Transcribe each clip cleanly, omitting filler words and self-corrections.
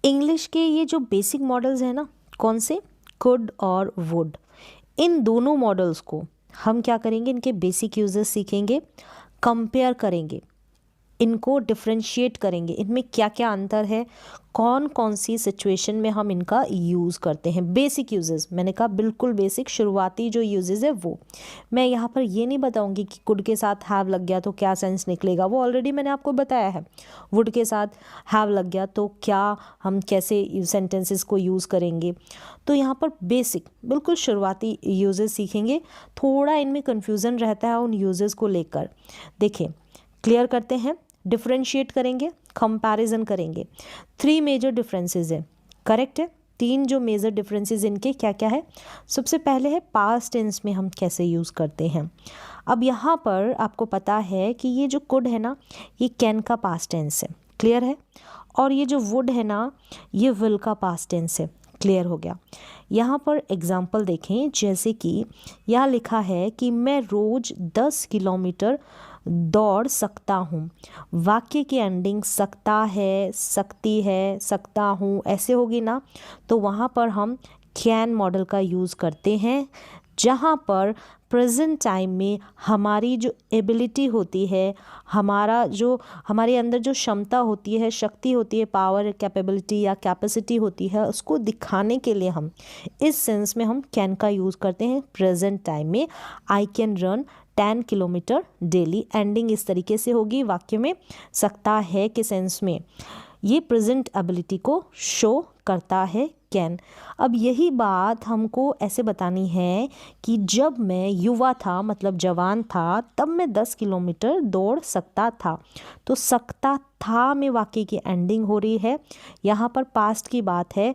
English के ये जो बेसिक मॉडल्स हैं ना, कौन से, कुड और वुड, इन दोनों मॉडल्स को हम क्या करेंगे, इनके बेसिक यूजेस सीखेंगे, कंपेयर करेंगे, इनको डिफरेंशिएट करेंगे, इनमें क्या क्या अंतर है, कौन कौन सी सिचुएशन में हम इनका यूज़ करते हैं। बेसिक यूजेस, मैंने कहा बिल्कुल बेसिक शुरुआती जो यूजेस है वो। मैं यहाँ पर ये नहीं बताऊँगी कि कुड के साथ हैव लग गया तो क्या सेंस निकलेगा, वो ऑलरेडी मैंने आपको बताया है। वुड के साथ हैव लग गया तो क्या, हम कैसे सेंटेंसेस को यूज़ करेंगे। तो यहाँ पर बेसिक बिल्कुल शुरुआती यूजेस सीखेंगे। थोड़ा इनमें कन्फ्यूज़न रहता है उन यूजेस को लेकर। देखिए, क्लियर करते हैं, डिफरेंशिएट करेंगे, कंपैरिजन करेंगे। 3 मेजर डिफरेंसेस है, करेक्ट है। 3 जो मेजर डिफरेंसेस इनके क्या क्या है। सबसे पहले है पास्ट टेंस में हम कैसे यूज़ करते हैं। अब यहाँ पर आपको पता है कि ये जो कुड है ना, ये कैन का पास्ट टेंस है, क्लियर है। और ये जो वुड है ना, ये विल का पास्ट टेंस है, क्लियर हो गया। यहाँ पर एग्जाम्पल देखें, जैसे कि यहाँ लिखा है कि मैं रोज़ 10 किलोमीटर दौड़ सकता हूँ। वाक्य की एंडिंग सकता है, सकती है, सकता हूँ ऐसे होगी ना, तो वहाँ पर हम कैन मॉडल का यूज़ करते हैं, जहाँ पर प्रेजेंट टाइम में हमारी जो एबिलिटी होती है, हमारे अंदर जो क्षमता होती है, शक्ति होती है, पावर, कैपेबिलिटी या कैपेसिटी होती है, उसको दिखाने के लिए हम इस सेंस में हम कैन का यूज़ करते हैं। प्रेजेंट टाइम में I can run 10 kilometre daily, ending इस तरीके से होगी वाक्य में। सकता है के सेंस में ये प्रेजेंट एबिलिटी को शो करता है कैन। अब यही बात हमको ऐसे बतानी है कि जब मैं युवा था, मतलब जवान था, तब मैं 10 किलोमीटर दौड़ सकता था। तो सकता था में वाक्य की एंडिंग हो रही है, यहाँ पर पास्ट की बात है।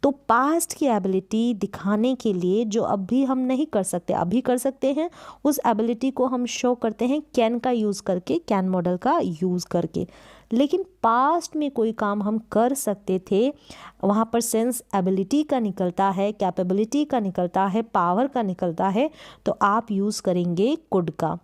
तो पास्ट की एबिलिटी दिखाने के लिए जो अभी हम नहीं कर सकते, अभी कर सकते हैं, उस एबिलिटी को हम शो करते हैं कैन का यूज़ करके, कैन मॉडल का यूज़ करके। लेकिन पास्ट में कोई काम हम कर सकते थे, वहाँ पर सेंस एबिलिटी का निकलता है, कैपेबिलिटी का निकलता है, पावर का निकलता है, तो आप यूज़ करेंगे कुड का।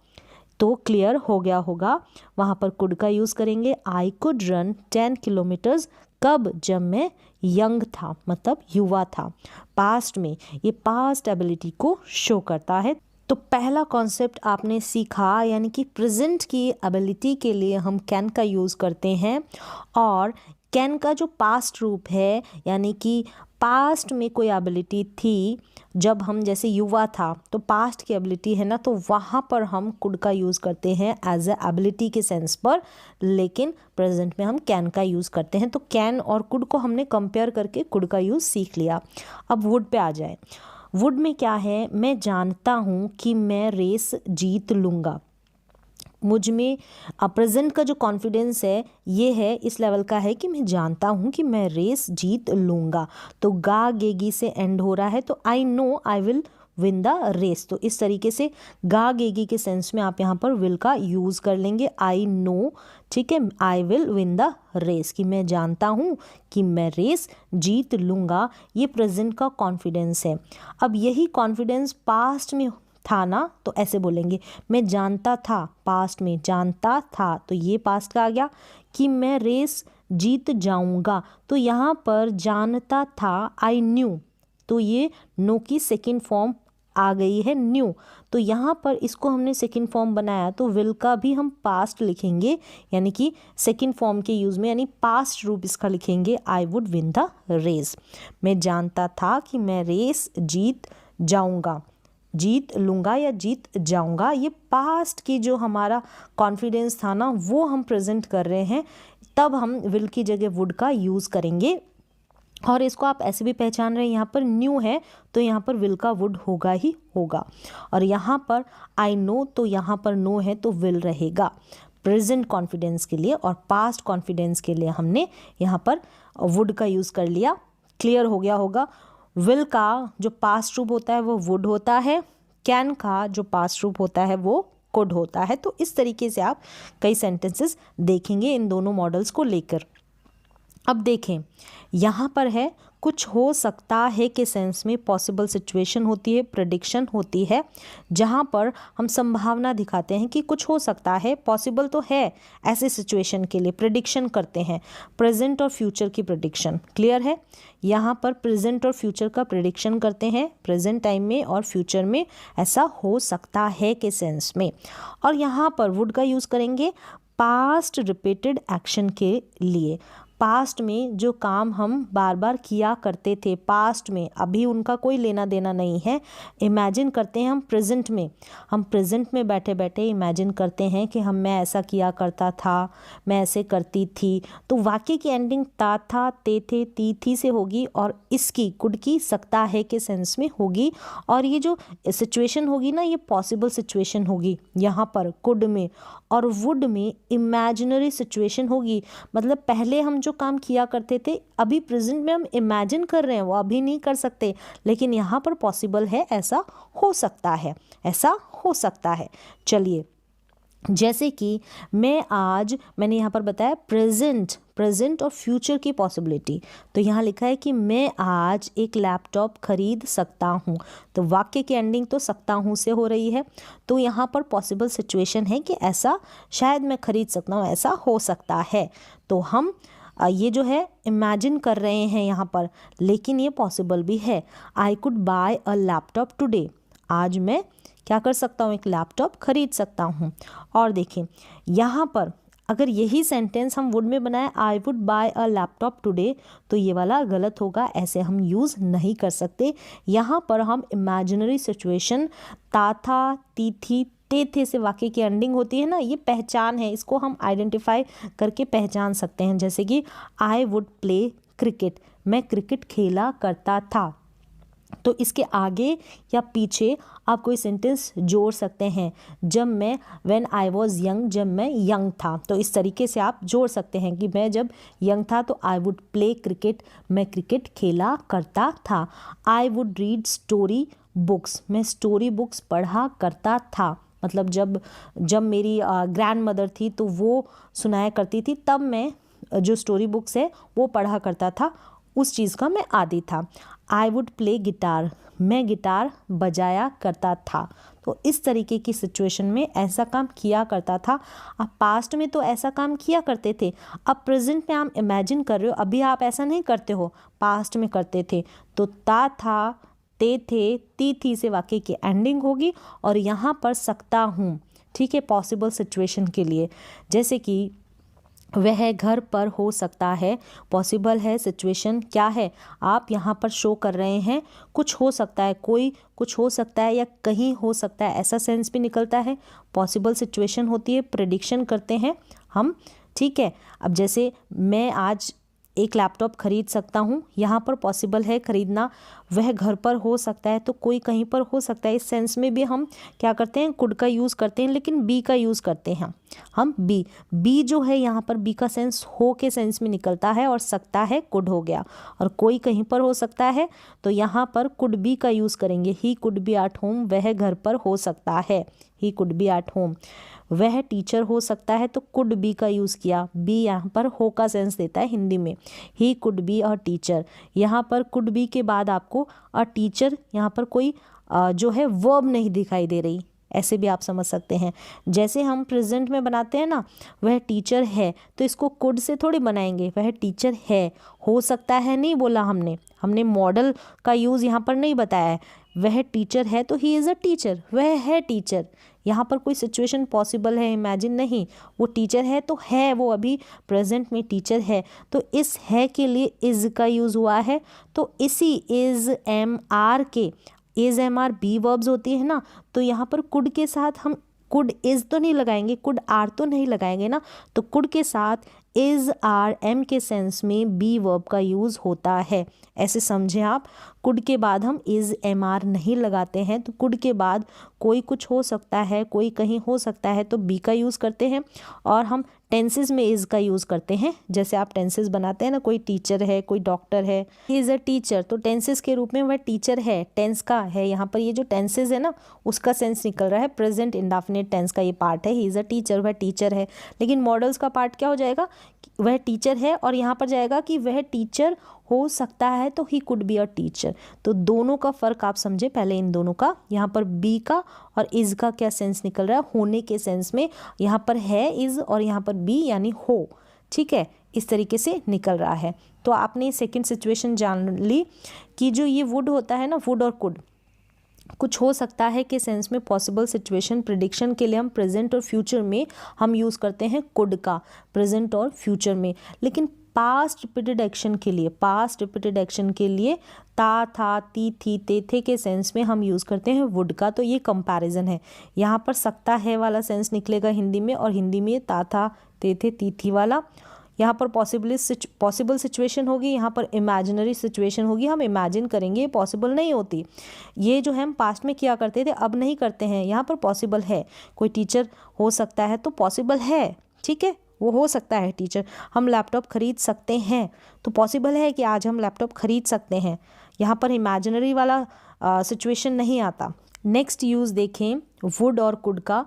तो क्लियर हो गया होगा, वहाँ पर कुड का यूज़ करेंगे। आई कुड रन 10 किलोमीटर्स, कब, जब मैं यंग था, मतलब युवा था। पास्ट में ये पास्ट एबिलिटी को शो करता है। तो पहला कॉन्सेप्ट आपने सीखा, यानी कि प्रेजेंट की एबिलिटी के लिए हम कैन का यूज़ करते हैं। और कैन का जो पास्ट रूप है, यानी कि पास्ट में कोई एबिलिटी थी, जब हम जैसे युवा था, तो पास्ट की एबिलिटी है ना, तो वहाँ पर हम कुड का यूज़ करते हैं एज ए एबिलिटी के सेंस पर। लेकिन प्रेजेंट में हम कैन का यूज़ करते हैं। तो कैन और कुड को हमने कंपेयर करके कुड का यूज़ सीख लिया। अब वुड पे आ जाए। वुड में क्या है, मैं जानता हूँ कि मैं रेस जीत लूँगा। मुझ में प्रेजेंट का जो कॉन्फिडेंस है, ये है, इस लेवल का है कि मैं जानता हूँ कि मैं रेस जीत लूँगा। तो गा गेगी से एंड हो रहा है, तो I know I will win the race. तो इस तरीके से गा गेगी के सेंस में आप यहाँ पर विल का यूज़ कर लेंगे। आई नो, ठीक है, I will win the race, कि मैं जानता हूँ कि मैं रेस जीत लूँगा। ये प्रेजेंट का कॉन्फिडेंस है। अब यही कॉन्फिडेंस पास्ट में था ना, तो ऐसे बोलेंगे, मैं जानता था, पास्ट में जानता था, तो ये पास्ट का आ गया। कि मैं रेस जीत जाऊंगा, तो यहाँ पर जानता था, आई न्यू, तो ये नो की सेकंड फॉर्म आ गई है, न्यू। तो यहाँ पर इसको हमने सेकंड फॉर्म बनाया, तो विल का भी हम पास्ट लिखेंगे, यानी कि सेकंड फॉर्म के यूज़ में, यानी पास्ट रूप इसका लिखेंगे, I would win the race. मैं जानता था कि मैं रेस जीत जाऊंगा, जीत लूँगा या जीत जाऊँगा। ये पास्ट की जो हमारा कॉन्फिडेंस था ना, वो हम प्रेजेंट कर रहे हैं, तब हम विल की जगह वुड का यूज़ करेंगे। और इसको आप ऐसे भी पहचान रहे हैं, यहाँ पर न्यू है तो यहाँ पर विल का वुड होगा ही होगा। और यहाँ पर आई नो, तो यहाँ पर नो है तो विल रहेगा प्रेजेंट कॉन्फिडेंस के लिए। और पास्ट कॉन्फिडेंस के लिए हमने यहाँ पर वुड का यूज़ कर लिया। क्लियर हो गया होगा। विल का जो पास्ट रूप होता है वो वुड होता है, कैन का जो पास्ट रूप होता है वो कुड होता है। तो इस तरीके से आप कई सेंटेंसेस देखेंगे इन दोनों मॉडल्स को लेकर। अब देखें यहाँ पर है कुछ हो सकता है के सेंस में पॉसिबल सिचुएशन होती है, प्रेडिक्शन होती है, जहाँ पर हम संभावना दिखाते हैं कि कुछ हो सकता है, पॉसिबल तो है ऐसे सिचुएशन के लिए, प्रेडिक्शन करते हैं प्रेजेंट और फ्यूचर की प्रेडिक्शन। क्लियर है? यहाँ पर प्रेजेंट और फ्यूचर का प्रेडिक्शन करते हैं, प्रेजेंट टाइम में और फ्यूचर में ऐसा हो सकता है के सेंस में। और यहाँ पर वुड का यूज़ करेंगे पास्ट रिपीटेड एक्शन के लिए। पास्ट में जो काम हम बार बार किया करते थे, पास्ट में, अभी उनका कोई लेना देना नहीं है। इमेजिन करते हैं हम प्रेजेंट में, हम प्रेजेंट में बैठे बैठे इमेजिन करते हैं कि मैं ऐसा किया करता था, मैं ऐसे करती थी। तो वाक्य की एंडिंग ता था, ते थे, ती थी से होगी और इसकी कुड की सकता है के सेंस में होगी। और ये जो सिचुएशन होगी ना, ये पॉसिबल सिचुएशन होगी यहाँ पर कुड में। और वुड में इमेजिनरी सिचुएशन होगी, मतलब पहले हम जो काम किया करते थे अभी प्रेजेंट में हम इमेजिन कर रहे हैं, वो अभी नहीं कर सकते, लेकिन यहाँ पर पॉसिबल है, ऐसा हो सकता है, ऐसा हो सकता है। चलिए, जैसे कि मैंने यहाँ पर बताया प्रेजेंट और फ्यूचर की पॉसिबिलिटी। तो यहाँ लिखा है कि मैं आज एक लैपटॉप खरीद सकता हूँ। तो वाक्य की एंडिंग तो सकता हूँ से हो रही है, तो यहाँ पर पॉसिबल सिचुएशन है कि ऐसा शायद मैं खरीद सकता हूँ, ऐसा हो सकता है। तो हम ये जो है इमेजिन कर रहे हैं यहाँ पर, लेकिन ये पॉसिबल भी है। I could bye a laptop today, आज मैं क्या कर सकता हूँ, एक लैपटॉप खरीद सकता हूँ। और देखें यहाँ पर अगर यही सेंटेंस हम वुड में बनाए, आई would buy a laptop today, तो ये वाला गलत होगा, ऐसे हम यूज़ नहीं कर सकते। यहाँ पर हम इमेजिनरी सिचुएशन ता था, ती थी, ते थे से वाक्य की एंडिंग होती है ना, ये पहचान है, इसको हम आइडेंटिफाई करके पहचान सकते हैं। जैसे कि आई वुड प्ले क्रिकेट, मैं क्रिकेट खेला करता था। तो इसके आगे या पीछे आप कोई सेंटेंस जोड़ सकते हैं, जब मैं व्हेन आई वॉज यंग, जब मैं यंग था। तो इस तरीके से आप जोड़ सकते हैं कि मैं जब यंग था तो आई वुड प्ले क्रिकेट, मैं क्रिकेट खेला करता था। I would read story books, मैं स्टोरी बुक्स पढ़ा करता था। मतलब जब मेरी ग्रैंड मदर थी तो वो सुनाया करती थी, तब मैं जो स्टोरी बुक्स है वो पढ़ा करता था, उस चीज़ का मैं आदी था। आई वुड प्ले गिटार, मैं गिटार बजाया करता था। तो इस तरीके की सिचुएशन में ऐसा काम किया करता था। आप पास्ट में तो ऐसा काम किया करते थे, अब प्रेजेंट में आप इमेजिन कर रहे हो, अभी आप ऐसा नहीं करते हो, पास्ट में करते थे। तो ता था, ते थे, ती थी से वाक्य की एंडिंग होगी और यहाँ पर सकता हूँ, ठीक है, पॉसिबल सिचुएशन के लिए। जैसे कि वह घर पर हो सकता है, पॉसिबल है, सिचुएशन क्या है, आप यहाँ पर शो कर रहे हैं कुछ हो सकता है, कोई कुछ हो सकता है या कहीं हो सकता है, ऐसा सेंस भी निकलता है। पॉसिबल सिचुएशन होती है, प्रेडिक्शन करते हैं हम, ठीक है। अब जैसे मैं आज एक लैपटॉप खरीद सकता हूँ, यहाँ पर पॉसिबल है खरीदना, वह घर पर हो सकता है तो कोई कहीं पर हो सकता है। इस सेंस में भी हम क्या करते हैं, कुड का यूज़ करते हैं, लेकिन बी का यूज़ करते हैं हम। बी जो है यहाँ पर बी का सेंस हो के सेंस में निकलता है और सकता है कुड हो गया, और कोई कहीं पर हो सकता है तो यहाँ पर कुड बी का यूज़ करेंगे। He could be at home, वह घर पर हो सकता है, he could be at home. वह टीचर हो सकता है तो कुड बी का यूज़ किया, बी यहाँ पर हो का सेंस देता है हिंदी में। He could be a teacher, यहाँ पर कुड बी के बाद आपको अ टीचर, यहाँ पर कोई जो है वर्ब नहीं दिखाई दे रही, ऐसे भी आप समझ सकते हैं। जैसे हम प्रेजेंट में बनाते हैं ना, वह टीचर है, तो इसको कुड से थोड़ी बनाएंगे, वह टीचर है, हो सकता है नहीं बोला हमने मॉडल का यूज़ यहाँ पर नहीं बताया है। वह टीचर है तो ही इज़ अ टीचर, वह है टीचर। यहाँ पर कोई सिचुएशन पॉसिबल है, इमेजिन नहीं, वो टीचर है तो है, वो अभी प्रेजेंट में टीचर है, तो इस है के लिए इज़ का यूज़ हुआ है। तो इसी इज़ एम आर के, is am are be verbs होती है ना, तो यहाँ पर कुड के साथ हम कुड इज़ तो नहीं लगाएंगे, कुड आर तो नहीं लगाएंगे ना, तो कुड के साथ इज़ आर एम के सेंस में बी वर्ब का यूज़ होता है। ऐसे समझें आप, कुड के बाद हम इज़ एम आर नहीं लगाते हैं, तो कुड के बाद कोई कुछ हो सकता है, कोई कहीं हो सकता है, तो बी का यूज़ करते हैं। और हम टेंसेस में इज़ का यूज़ करते हैं। जैसे आप टेंसेस बनाते हैं ना, कोई टीचर है, कोई डॉक्टर है, ही इज़ अ टीचर, तो टेंसेस के रूप में वह टीचर है, टेंस का है। यहाँ पर ये जो टेंसेस है ना, उसका सेंस निकल रहा है, प्रेजेंट इंडेफिनिट टेंस का ये पार्ट है, ही इज़ अ टीचर, वह टीचर है। लेकिन मॉडल्स का पार्ट क्या हो जाएगा, वह टीचर है, और यहाँ पर जाएगा कि वह टीचर हो सकता है, तो he could be a teacher. तो दोनों का फ़र्क आप समझे पहले इन दोनों का। यहाँ पर बी का और इज़ का क्या सेंस निकल रहा है, होने के सेंस में। यहाँ पर है इज़ और यहाँ पर बी यानी हो, ठीक है, इस तरीके से निकल रहा है। तो आपने सेकंड सिचुएशन जान ली कि जो ये वुड होता है ना, वुड और कुड, कुछ हो सकता है के सेंस में पॉसिबल सिचुएशन प्रिडिक्शन के लिए हम प्रेजेंट और फ्यूचर में हम यूज़ करते हैं कुड का, प्रेजेंट और फ्यूचर में। लेकिन पास्ट रिपीटेड एक्शन के लिए, पास्ट रिपीटेड एक्शन के लिए ता, था, ती, थी, ते, थे के सेंस में हम यूज़ करते हैं वुड का। तो ये कंपैरिजन है। यहाँ पर सकता है वाला सेंस निकलेगा हिंदी में, और हिंदी में ता, था, ते, थे, ती, थी वाला। यहाँ पर पॉसिबल सिचुएशन होगी, यहाँ पर इमेजिनरी सिचुएशन होगी। हम इमेजिन करेंगे, ये पॉसिबल नहीं होती। ये जो है हम पास्ट में किया करते थे, अब नहीं करते हैं। यहाँ पर पॉसिबल है, कोई टीचर हो सकता है, तो पॉसिबल है, ठीक है, वो हो सकता है टीचर। हम लैपटॉप खरीद सकते हैं, तो पॉसिबल है कि आज हम लैपटॉप खरीद सकते हैं। यहाँ पर इमेजिनरी वाला सिचुएशन नहीं आता। नेक्स्ट यूज़ देखें वुड और कुड का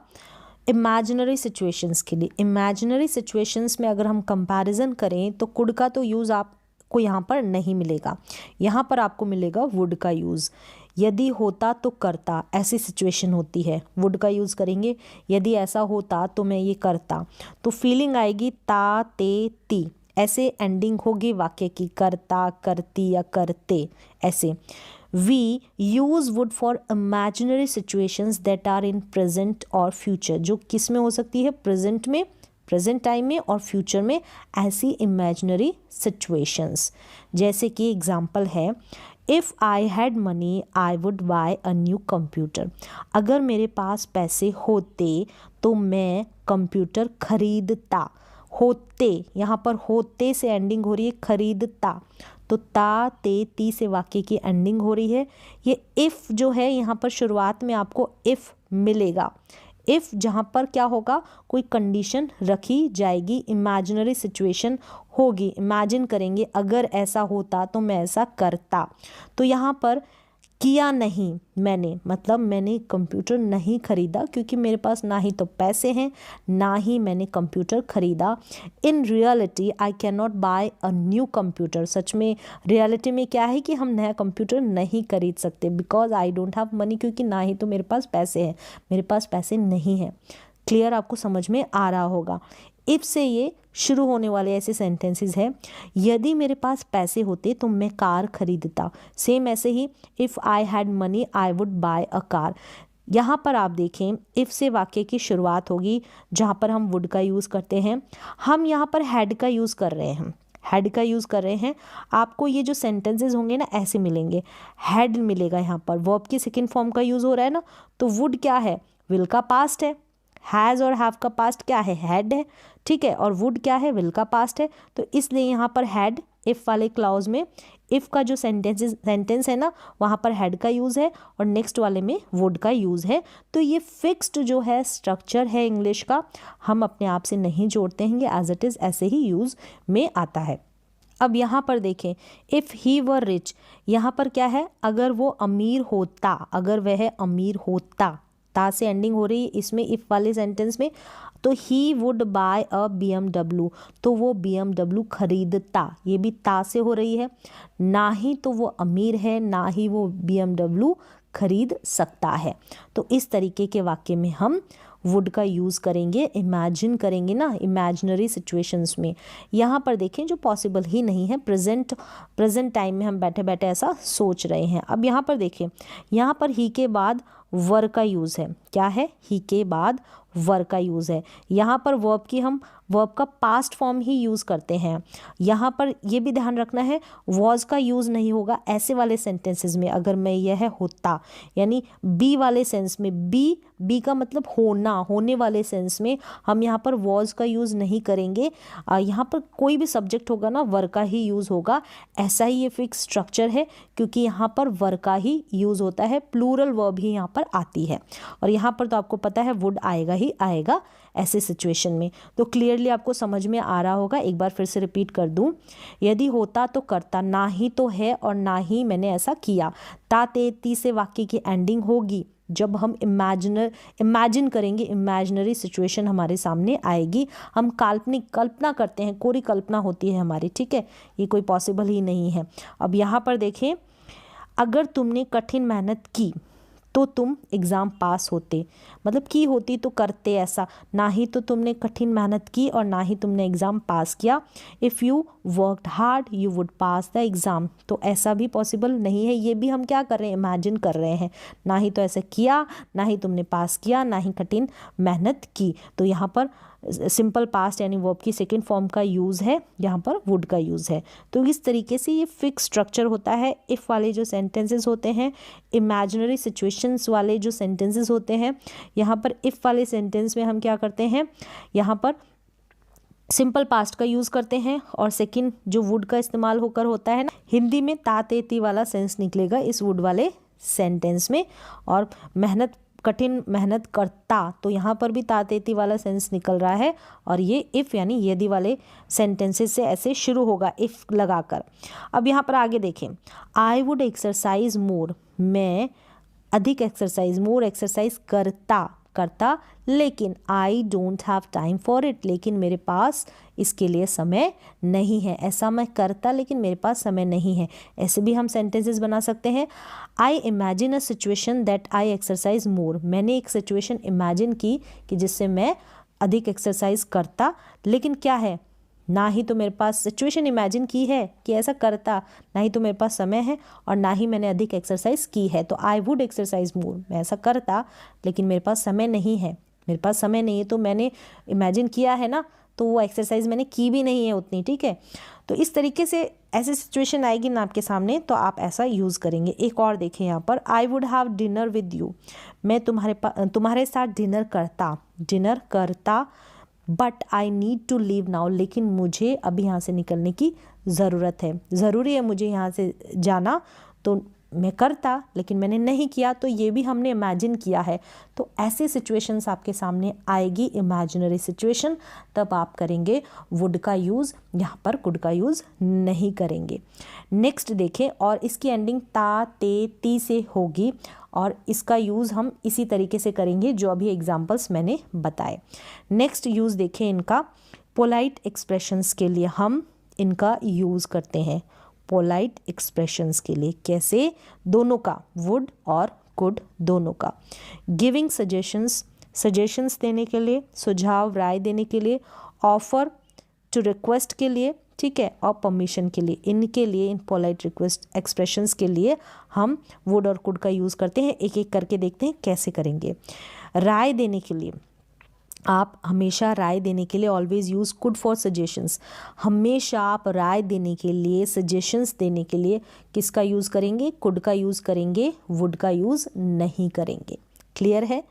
इमेजिनरी सिचुएशंस के लिए। इमेजिनरी सिचुएशंस में अगर हम कंपैरिजन करें तो कुड का तो यूज़ आपको यहाँ पर नहीं मिलेगा, यहाँ पर आपको मिलेगा वुड का यूज़। यदि होता तो करता, ऐसी सिचुएशन होती है, वुड का यूज़ करेंगे। यदि ऐसा होता तो मैं ये करता, तो फीलिंग आएगी ता, ते, ती, ऐसे एंडिंग होगी वाक्य की, करता, करती या करते ऐसे। We use would for imaginary situations that are in present और फ्यूचर, जो किस में हो सकती है, प्रेजेंट में, प्रेजेंट टाइम में, और फ्यूचर में ऐसी इमेजिनरी सिचुएशंस। जैसे कि एग्जाम्पल है, if I had money I would buy a new computer. अगर मेरे पास पैसे होते तो मैं कंप्यूटर खरीदता। होते, यहाँ पर होते से एंडिंग हो रही है, खरीदता, तो ता, ते, ती से वाक्य की एंडिंग हो रही है। ये इफ़ जो है, यहाँ पर शुरुआत में आपको इफ़ मिलेगा। इफ़ जहाँ पर क्या होगा, कोई कंडीशन रखी जाएगी, इमेजिनरी सिचुएशन होगी, इमेजिन करेंगे अगर ऐसा होता तो मैं ऐसा करता। तो यहाँ पर किया नहीं मैंने, मतलब मैंने कंप्यूटर नहीं खरीदा, क्योंकि मेरे पास ना ही तो पैसे हैं, ना ही मैंने कंप्यूटर खरीदा। In reality I can not buy a new computer. सच में रियलिटी में क्या है कि हम नया कंप्यूटर नहीं खरीद सकते, because I don't have money, क्योंकि ना ही तो मेरे पास पैसे हैं, मेरे पास पैसे नहीं हैं। क्लियर, आपको समझ में आ रहा होगा। इफ से ये शुरू होने वाले ऐसे सेंटेंसेस है। यदि मेरे पास पैसे होते तो मैं कार खरीदता। सेम ऐसे ही, if I had money I would buy a car. यहाँ पर आप देखें, इफ़ से वाक्य की शुरुआत होगी, जहाँ पर हम वुड का यूज़ करते हैं। हम यहाँ पर हैड का यूज़ कर रहे हैं, हैड का यूज़ कर रहे हैं। आपको ये जो सेंटेंसेस होंगे ना, ऐसे मिलेंगे, हैड मिलेगा। यहाँ पर वर्ब की सेकेंड फॉर्म का यूज़ हो रहा है ना, तो वुड क्या है, विल का पास्ट है। हैज़ और हैव का पास्ट क्या है, हैड है, ठीक है, और वुड क्या है, विल का पास्ट है। तो इसलिए यहाँ पर हैड, इफ़ वाले क्लाउज में इफ़ का जो सेंटेंस है ना, वहाँ पर हैड का यूज़ है, और नेक्स्ट वाले में वुड का यूज़ है। तो ये फिक्स्ड जो है स्ट्रक्चर है इंग्लिश का, हम अपने आप से नहीं जोड़ते हैं, एज इट इज़ ऐसे ही यूज़ में आता है। अब यहाँ पर देखें, इफ़ ही वर रिच, यहाँ पर क्या है, अगर वो अमीर होता, अगर वह अमीर होता, ता से एंडिंग हो रही है इसमें इफ़ वाले सेंटेंस में, तो he would buy a BMW, तो वो BMW खरीदता, ये भी ता से हो रही है। ना ही तो वो अमीर है, ना ही वो BMW खरीद सकता है। तो इस तरीके के वाक्य में हम वुड का यूज़ करेंगे, इमेजिन करेंगे ना, इमेजिनरी सिचुएशंस में। यहाँ पर देखें, जो पॉसिबल ही नहीं है, प्रेजेंट टाइम में हम बैठे बैठे ऐसा सोच रहे हैं। अब यहाँ पर देखें, यहाँ पर ही के बाद वर का यूज़ है। क्या है, ही के बाद वर का यूज़ है। यहाँ पर वर्ब की हम वर्ब का पास्ट फॉर्म ही यूज़ करते हैं। यहाँ पर ये भी ध्यान रखना है, वॉज का यूज़ नहीं होगा ऐसे वाले सेंटेंसेस में। अगर मैं यह होता, यानी बी वाले सेंस में, बी का मतलब होना, होने वाले सेंस में हम यहाँ पर वॉज का यूज़ नहीं करेंगे। यहाँ पर कोई भी सब्जेक्ट होगा ना, वर का ही यूज़ होगा। ऐसा ही ये फिक्स स्ट्रक्चर है, क्योंकि यहाँ पर वर का ही यूज़ होता है, प्लूरल वर्ब ही यहाँ पर पर आती है। और यहाँ पर तो आपको पता है वुड आएगा ही आएगा ऐसे सिचुएशन में। तो क्लियरली आपको समझ में आ रहा होगा। एक बार फिर से रिपीट कर दूँ, यदि होता तो करता, ना ही तो है और ना ही मैंने ऐसा किया। ता ते ती से वाक्य की एंडिंग होगी जब हम इमेजिन करेंगे, इमेजिनरी सिचुएशन हमारे सामने आएगी। हम काल्पनिक कल्पना करते हैं, कोरी कल्पना होती है हमारी, ठीक है, ये कोई पॉसिबल ही नहीं है। अब यहाँ पर देखें, अगर तुमने कठिन मेहनत की तो तुम एग्ज़ाम पास होते, मतलब की होती तो करते ऐसा, ना ही तो तुमने कठिन मेहनत की और ना ही तुमने एग्ज़ाम पास किया। If you worked hard you would pass the exam, तो ऐसा भी पॉसिबल नहीं है। ये भी हम क्या कर रहे हैं, इमेजिन कर रहे हैं। ना ही तो ऐसा किया, ना ही तुमने पास किया, ना ही कठिन मेहनत की। तो यहाँ पर सिंपल पास्ट यानी वर्ब की सेकेंड फॉर्म का यूज़ है, यहाँ पर वुड का यूज़ है। तो इस तरीके से ये फिक्स स्ट्रक्चर होता है। इफ़ वाले जो सेंटेंसेस होते हैं, इमेजिनरी सिचुएशंस वाले जो सेंटेंसेस होते हैं, यहाँ पर इफ़ वाले सेंटेंस में हम क्या करते हैं, यहाँ पर सिंपल पास्ट का यूज़ करते हैं और सेकंड जो वुड का इस्तेमाल होकर होता है ना, हिंदी में ता ते ती वाला सेंस निकलेगा इस वुड वाले सेंटेंस में। और मेहनत, कठिन मेहनत करता, तो यहाँ पर भी ता ते ती वाला सेंस निकल रहा है और ये इफ़ यानी यदि वाले सेंटेंसेस से ऐसे शुरू होगा इफ़ लगाकर। अब यहाँ पर आगे देखें, आई वुड एक्सरसाइज मोर, मैं अधिक एक्सरसाइज, मोर एक्सरसाइज करता लेकिन I don't have time for it, लेकिन मेरे पास इसके लिए समय नहीं है। ऐसा मैं करता लेकिन मेरे पास समय नहीं है। ऐसे भी हम सेंटेंसेस बना सकते हैं। I imagine a situation that I exercise मोर, मैंने एक सिचुएशन इमेजिन की कि जिससे मैं अधिक एक्सरसाइज करता, लेकिन क्या है, ना ही तो मेरे पास सिचुएशन इमेजिन की है कि ऐसा करता, ना ही तो मेरे पास समय है और ना ही मैंने अधिक एक्सरसाइज की है। तो आई वुड एक्सरसाइज मोर, मैं ऐसा करता लेकिन मेरे पास समय नहीं है। मेरे पास समय नहीं है तो मैंने इमेजिन किया है ना, तो वो एक्सरसाइज मैंने की भी नहीं है उतनी, ठीक है। तो इस तरीके से ऐसी सिचुएशन आएगी ना आपके सामने तो आप ऐसा यूज़ करेंगे। एक और देखें यहाँ पर, I would have dinner with you, मैं तुम्हारे साथ डिनर करता but I need to leave now, लेकिन मुझे अभी यहाँ से निकलने की ज़रूरत है, ज़रूरी है मुझे यहाँ से जाना, तो मैं करता लेकिन मैंने नहीं किया। तो ये भी हमने इमेजिन किया है। तो ऐसे सिचुएशंस आपके सामने आएगी, इमेजिनरी सिचुएशन, तब आप करेंगे वुड का यूज़, यहाँ पर कुड का यूज़ नहीं करेंगे। नेक्स्ट देखें, और इसकी एंडिंग ता ते ती से होगी और इसका यूज़ हम इसी तरीके से करेंगे जो अभी एग्जाम्पल्स मैंने बताए। नेक्स्ट यूज़ देखें इनका, पोलाइट एक्सप्रेशंस के लिए हम इनका यूज़ करते हैं। पोलाइट एक्सप्रेशंस के लिए कैसे, दोनों का, वुड और कुड दोनों का। गिविंग सजेशंस देने के लिए, सुझाव राय देने के लिए, ऑफर टू रिक्वेस्ट के लिए, ठीक है, और परमिशन के लिए, इनके लिए, इन पोलाइट रिक्वेस्ट एक्सप्रेशंस के लिए हम वुड और कुड का यूज़ करते हैं। एक एक करके देखते हैं कैसे करेंगे। राय देने के लिए आप हमेशा राय देने के लिए always use could for suggestions, हमेशा आप राय देने के लिए, सजेशंस देने के लिए किसका यूज़ करेंगे, कुड का यूज़ करेंगे, वुड का यूज़ नहीं करेंगे। क्लियर है।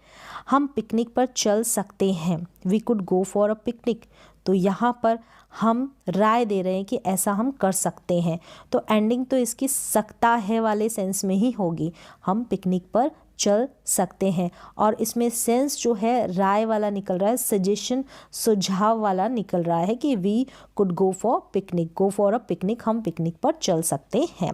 हम पिकनिक पर चल सकते हैं, we could go for a picnic, तो यहाँ पर हम राय दे रहे हैं कि ऐसा हम कर सकते हैं, तो एंडिंग तो इसकी सकता है वाले सेंस में ही होगी, हम पिकनिक पर चल सकते हैं। और इसमें सेंस जो है राय वाला निकल रहा है, सजेशन सुझाव वाला निकल रहा है कि we could go for picnic, go for a picnic, हम पिकनिक पर चल सकते हैं।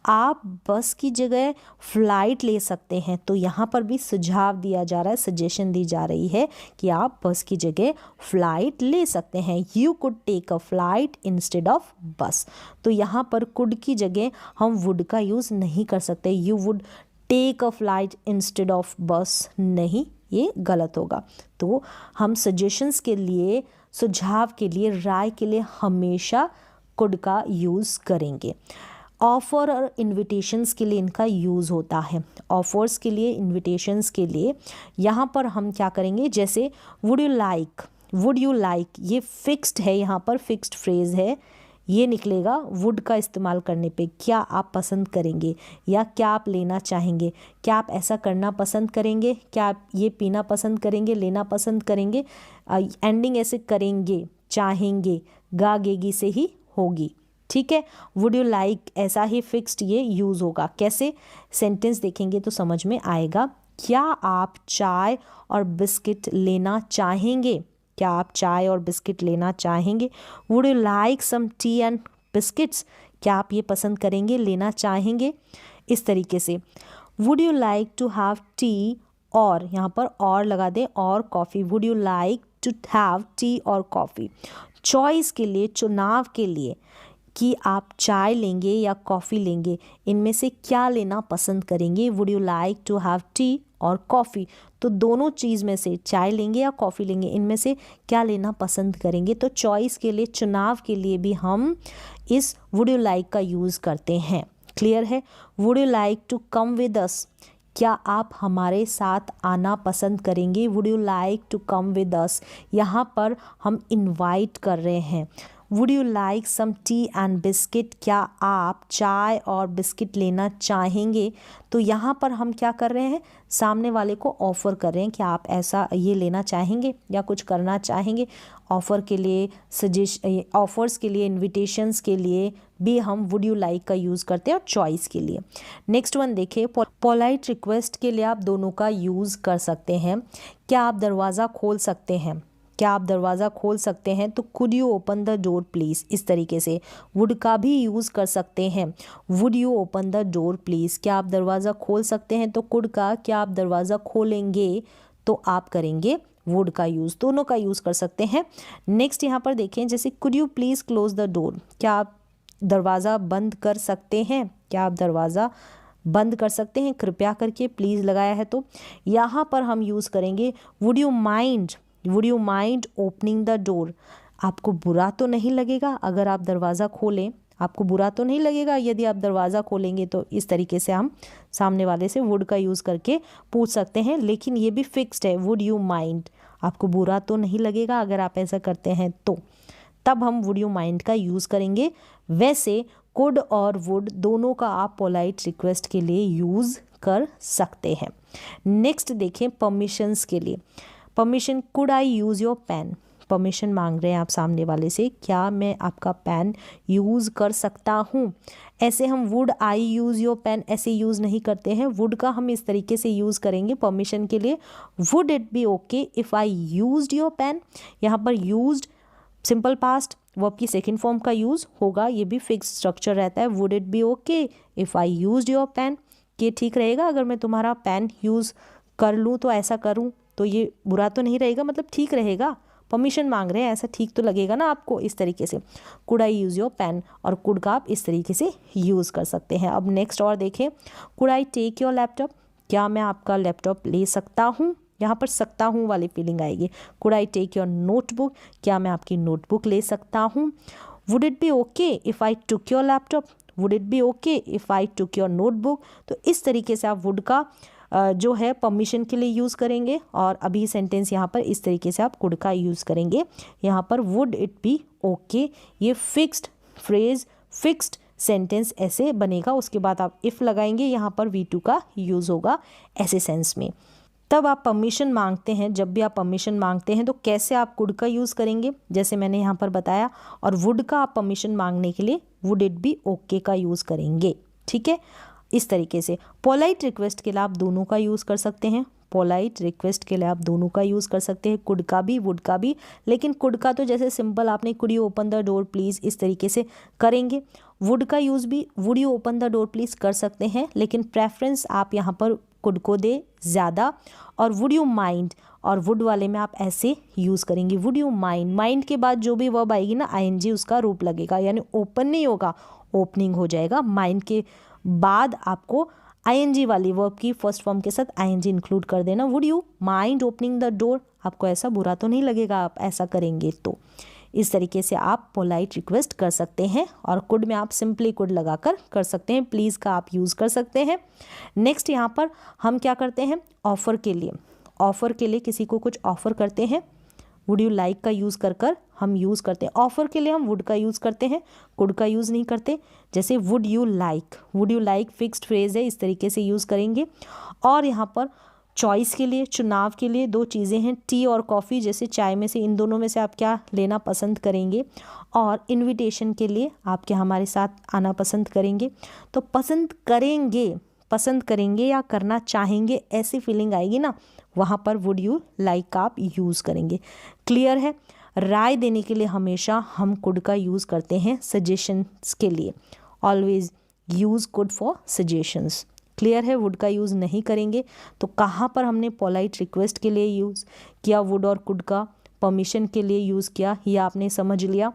आप बस की जगह फ्लाइट ले सकते हैं, तो यहाँ पर भी सुझाव दिया जा रहा है, सजेशन दी जा रही है कि आप बस की जगह फ्लाइट ले सकते हैं। You could take a flight instead of bus, तो यहाँ पर कुड की जगह हम वुड का यूज़ नहीं कर सकते। You would take a flight instead of bus, नहीं, ये गलत होगा। तो हम सजेशंस के लिए, सुझाव के लिए, राय के लिए हमेशा कुड का यूज़ करेंगे। ऑफ़र और इन्विटेशंस के लिए इनका यूज़ होता है। ऑफ़र्स के लिए, इन्विटेशंस के लिए यहाँ पर हम क्या करेंगे, जैसे वुड यू लाइक, ये फिक्स्ड है, यहाँ पर फिक्स्ड फ्रेज़ है, ये निकलेगा वुड का इस्तेमाल करने पे। क्या आप पसंद करेंगे, या क्या आप लेना चाहेंगे, क्या आप ऐसा करना पसंद करेंगे, क्या आप ये पीना पसंद करेंगे, लेना पसंद करेंगे। एंडिंग ऐसे करेंगे, चाहेंगे, गागेगी से ही होगी, ठीक है। वुड यू लाइक ऐसा ही फिक्स्ड ये यूज़ होगा। कैसे, सेंटेंस देखेंगे तो समझ में आएगा क्या आप चाय और बिस्किट लेना चाहेंगे? क्या आप चाय और बिस्किट लेना चाहेंगे? Would you like some tea and biscuits? क्या आप ये पसंद करेंगे, लेना चाहेंगे? इस तरीके से would you like to have tea, और यहाँ पर और लगा दें, और coffee. Would you like to have tea और कॉफ़ी। चॉइस के लिए, चुनाव के लिए कि आप चाय लेंगे या कॉफ़ी लेंगे, इनमें से क्या लेना पसंद करेंगे? Would you like to have tea और कॉफ़ी। तो दोनों चीज़ में से चाय लेंगे या कॉफ़ी लेंगे, इनमें से क्या लेना पसंद करेंगे? तो चॉइस के लिए, चुनाव के लिए भी हम इस वुड यू लाइक का यूज़ करते हैं। क्लियर है? Would you like to come with us? क्या आप हमारे साथ आना पसंद करेंगे? Would you like to come with us? यहाँ पर हम इनवाइट कर रहे हैं। Would you like some tea and biscuit? क्या आप चाय और बिस्किट लेना चाहेंगे? तो यहाँ पर हम क्या कर रहे हैं, सामने वाले को ऑफ़र कर रहे हैं कि आप ऐसा ये लेना चाहेंगे या कुछ करना चाहेंगे। ऑफ़र के लिए, ऑफ़र्स के लिए, इन्विटेशंस के लिए भी हम वुड यू लाइक का यूज़ करते हैं, और चॉइस के लिए। नेक्स्ट वन देखिए, पोलाइट रिक्वेस्ट के लिए आप दोनों का यूज़ कर सकते हैं। क्या आप दरवाज़ा खोल सकते हैं? क्या आप दरवाज़ा खोल सकते हैं? तो could you open the door please. इस तरीके से वुड का भी यूज़ कर सकते हैं। Would you open the door please. क्या आप दरवाज़ा खोल सकते हैं? तो कुड का, क्या आप दरवाज़ा खोलेंगे, तो आप करेंगे वुड का यूज़। दोनों का यूज़ कर सकते हैं। नेक्स्ट यहाँ पर देखें, जैसे could you please close the door. क्या आप दरवाज़ा बंद कर सकते हैं? क्या आप दरवाज़ा बंद कर सकते हैं? कृपया करके प्लीज़ लगाया है, तो यहाँ पर हम यूज़ करेंगे would you mind. Would you mind opening the door? आपको बुरा तो नहीं लगेगा अगर आप दरवाज़ा खोलें? आपको बुरा तो नहीं लगेगा यदि आप दरवाज़ा खोलेंगे? तो इस तरीके से हम सामने वाले से वुड का यूज़ करके पूछ सकते हैं, लेकिन ये भी फिक्स्ड है, वुड यू माइंड। आपको बुरा तो नहीं लगेगा अगर आप ऐसा करते हैं तो, तब हम वुड यू माइंड का यूज़ करेंगे। वैसे कुड और वुड दोनों का आप पोलाइट रिक्वेस्ट के लिए यूज़ कर सकते हैं। नेक्स्ट देखें, परमिशंस के लिए। Permission, could I use your pen? Permission मांग रहे हैं आप सामने वाले से, क्या मैं आपका पेन यूज़ कर सकता हूँ? ऐसे हम would I use your pen ऐसे यूज़ नहीं करते हैं। वुड का हम इस तरीके से यूज़ करेंगे परमिशन के लिए, would it be okay if I used your pen. यहाँ पर यूज्ड सिंपल पास्ट वर्ब की सेकेंड फॉर्म का यूज़ होगा, ये भी फिक्स स्ट्रक्चर रहता है। Would it be okay if I used your pen? ये ठीक रहेगा अगर मैं तुम्हारा पेन यूज़ कर लूँ, तो ऐसा करूँ तो ये बुरा तो नहीं रहेगा, मतलब ठीक रहेगा। परमिशन मांग रहे हैं, ऐसा ठीक तो लगेगा ना आपको। इस तरीके से could I use your pen, और कुड का आप इस तरीके से यूज़ कर सकते हैं। अब नेक्स्ट और देखें, could I take your laptop? क्या मैं आपका लैपटॉप ले सकता हूँ? यहाँ पर सकता हूँ वाली फीलिंग आएगी। Could I take your notebook? क्या मैं आपकी नोटबुक ले सकता हूँ? Would it be okay if I took your laptop? Would it be okay if I took your notebook? तो इस तरीके से आप वुड का जो है परमिशन के लिए यूज़ करेंगे, और अभी सेंटेंस यहाँ पर इस तरीके से आप कुड का यूज़ करेंगे। यहाँ पर वुड इट बी ओके, ये फिक्स्ड फ्रेज, फिक्स्ड सेंटेंस ऐसे बनेगा। उसके बाद आप इफ़ लगाएंगे, यहाँ पर V2 का यूज़ होगा ऐसे सेंस में। तब आप परमिशन मांगते हैं, जब भी आप परमिशन मांगते हैं तो कैसे आप कुड का यूज़ करेंगे, जैसे मैंने यहाँ पर बताया। और वुड का आप परमिशन मांगने के लिए वुड इट बी ओके का यूज़ करेंगे। ठीक है, इस तरीके से। पोलाइट रिक्वेस्ट के लिए आप दोनों का यूज़ कर सकते हैं। पोलाइट रिक्वेस्ट के लिए आप दोनों का यूज़ कर सकते हैं, कुड का भी, वुड का भी। लेकिन कुड का तो जैसे सिंपल आपने could you open the door please इस तरीके से करेंगे। वुड का यूज़ भी would you open the door please कर सकते हैं, लेकिन प्रेफरेंस आप यहाँ पर कुड को दे ज़्यादा। और वुड यू माइंड, और वुड वाले में आप ऐसे यूज़ करेंगे, वुड यू माइंड। माइंड के बाद जो भी वर्ब आएगी ना, ING उसका रूप लगेगा, यानी ओपन नहीं होगा, ओपनिंग हो जाएगा। माइंड के बाद आपको ING वाली वर्ब की फर्स्ट फॉर्म के साथ ING इंक्लूड कर देना। Would you mind opening the door? आपको ऐसा बुरा तो नहीं लगेगा आप ऐसा करेंगे तो। इस तरीके से आप पोलाइट रिक्वेस्ट कर सकते हैं, और कुड में आप सिंपली कुड लगाकर कर सकते हैं। प्लीज़ का आप यूज़ कर सकते हैं। नेक्स्ट यहाँ पर हम क्या करते हैं, ऑफ़र के लिए। ऑफ़र के लिए किसी को कुछ ऑफ़र करते हैं, वुड यू लाइक का यूज़ कर हम यूज़ करते हैं। ऑफ़र के लिए हम वुड का यूज़ करते हैं, कुड का यूज़ नहीं करते। जैसे would you like fixed phrase है, इस तरीके से यूज़ करेंगे। और यहाँ पर चॉइस के लिए, चुनाव के लिए दो चीज़ें हैं, टी और कॉफ़ी। जैसे चाय में से, इन दोनों में से आप क्या लेना पसंद करेंगे। और इनविटेशन के लिए आप क्या हमारे साथ आना पसंद करेंगे। तो पसंद करेंगे पसंद करेंगे या करना चाहेंगे ऐसी फीलिंग आएगी ना, वहाँ पर वुड यू लाइक आप यूज़ करेंगे। क्लियर है। राय देने के लिए हमेशा हम कुड का यूज़ करते हैं सजेशंस के लिए। Always use could for suggestions. Clear है। वुड का यूज़ नहीं करेंगे। तो कहाँ पर हमने पोलाइट रिक्वेस्ट के लिए यूज़ किया वुड और कुड का, परमिशन के लिए यूज़ किया, ये आपने समझ लिया।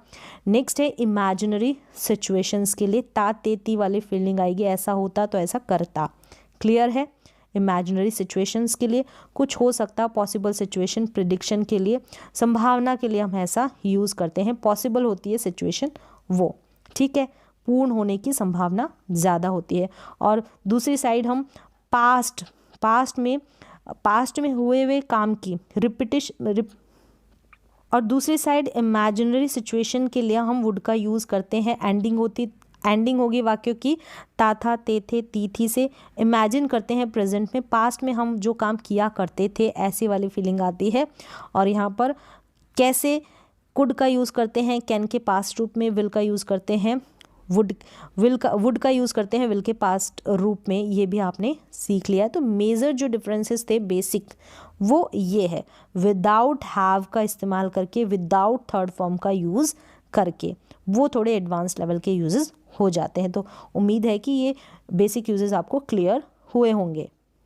नेक्स्ट है इमेजिनरी सिचुएशंस के लिए ता ते ती वाली फीलिंग आएगी, ऐसा होता तो ऐसा करता। क्लियर है। इमेजिनरी सिचुएशंस के लिए कुछ हो सकता, पॉसिबल सिचुएशन, प्रिडिक्शन के लिए, संभावना के लिए हम ऐसा यूज़ करते हैं। पॉसिबल होती है सिचुएशन वो, ठीक है, पूर्ण होने की संभावना ज़्यादा होती है। और दूसरी साइड हम पास्ट में हुए काम की और दूसरी साइड इमेजिनरी सिचुएशन के लिए हम वुड का यूज़ करते हैं। एंडिंग होगी वाक्यों की ता था, ते थे, ती थी से। इमेजिन करते हैं प्रेजेंट में, पास्ट में हम जो काम किया करते थे ऐसी वाली फीलिंग आती है। और यहाँ पर कैसे कुड का यूज़ करते हैं, कैन के पास्ट रूप में, विल का यूज़ करते हैं, वुड का यूज़ करते हैं विल के पास्ट रूप में, ये भी आपने सीख लिया है। तो मेजर जो डिफरेंसेस थे बेसिक वो ये है, विदाउट हैव का इस्तेमाल करके, विदाउट थर्ड फॉर्म का यूज़ करके, वो थोड़े एडवांस लेवल के यूजेस हो जाते हैं। तो उम्मीद है कि ये बेसिक यूजेस आपको क्लियर हुए होंगे।